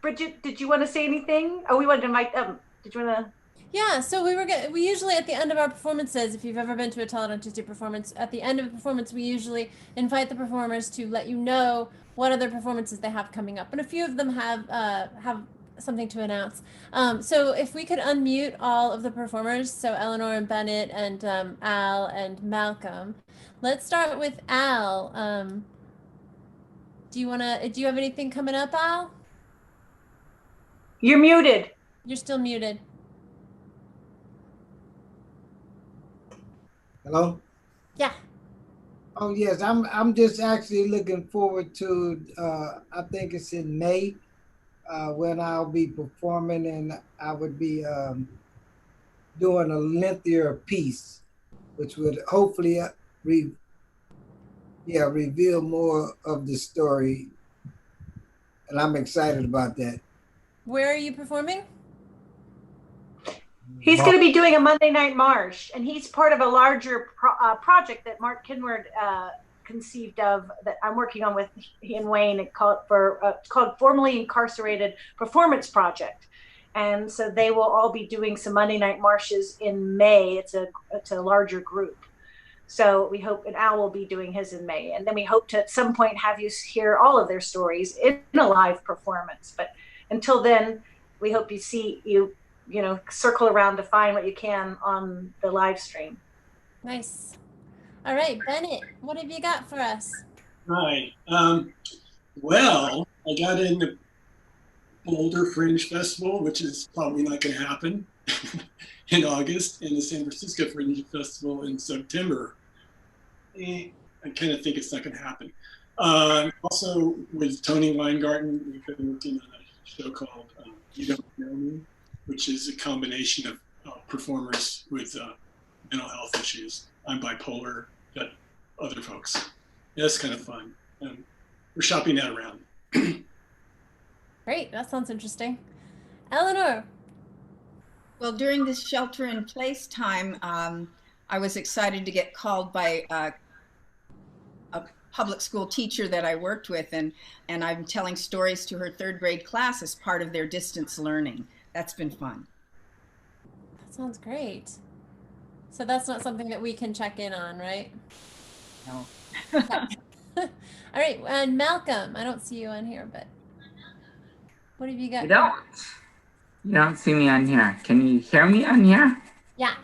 Bridget, did you want to say anything? Oh, we wanted to invite them. Did you want to? Yeah, so we usually at the end of our performances, if you've ever been to a Tell It on Tuesday performance, at the end of a performance, we usually invite the performers to let you know what other performances they have coming up, and a few of them have something to announce. So if we could unmute all of the performers, so Eleanor and Bennett and Al and Malcolm. Let's start with Al. Do you have anything coming up, Al? You're muted. You're still muted. Hello? Yeah. Oh yes, I'm just actually looking forward to I think it's in May when I'll be performing, and I would be doing a lengthier piece, which would hopefully reveal more of the story, and I'm excited about that. Where are you performing? He's going to be doing a Monday Night Marsh, and he's part of a larger project that Mark Kinward conceived of, that I'm working on with he and Wayne. It's called Formerly Incarcerated Performance Project. And so they will all be doing some Monday Night Marshes in May. It's a larger group. So we hope, and Al will be doing his in May. And then we hope to at some point have you hear all of their stories in a live performance. But until then, we hope you see you know, circle around to find what you can on the live stream. Nice. All right, Bennett, what have you got for us? Hi. Well, I got in the Boulder Fringe Festival, which is probably not going to happen in August, and the San Francisco Fringe Festival in September. I kind of think it's not going to happen. Also, with Tony Weingarten, we've been working on a show called You Don't Know Me, which is a combination of performers with mental health issues. I'm bipolar, but other folks. Yeah, that's kind of fun. We're shopping that around. Great, that sounds interesting. Eleanor. Well, during this shelter-in-place time, I was excited to get called by a public school teacher that I worked with, and I'm telling stories to her third grade class as part of their distance learning. That's been fun. That sounds great. So that's not something that we can check in on, right? No. All right, and Malcolm, I don't see you on here, but what have you got? You don't see me on here. Can you hear me on here? Yeah.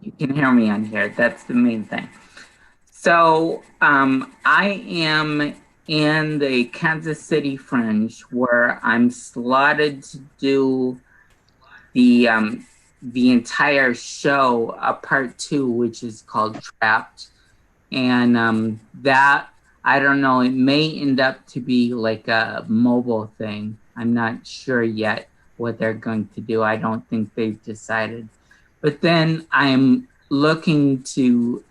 You can hear me on here. That's the main thing. So I am in the Kansas City Fringe, where I'm slotted to do the entire show, part 2, which is called Trapped. And that, I don't know, it may end up to be like a mobile thing. I'm not sure yet what they're going to do. I don't think they've decided. But then I'm looking to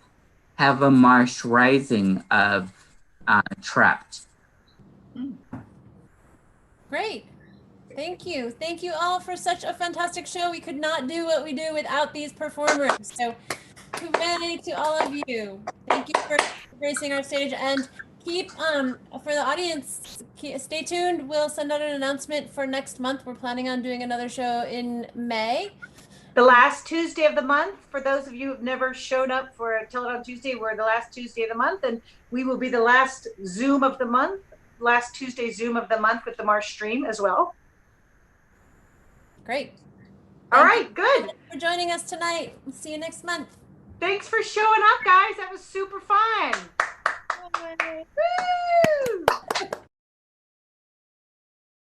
have a Marsh Rising of Trapped. Great. Thank you. Thank you all for such a fantastic show. We could not do what we do without these performers. So hooray to all of you. Thank you for gracing our stage, and keep for the audience, stay tuned. We'll send out an announcement for next month. We're planning on doing another show in May. The last Tuesday of the month. For those of you who've never showed up for Tell It on Tuesday, we're the last Tuesday of the month, and we will be the last Zoom of the month, last Tuesday Zoom of the month with the MarshStream as well. Great. All Thank right, you good. for joining us tonight. We'll see you next month. Thanks for showing up, guys. That was super fun.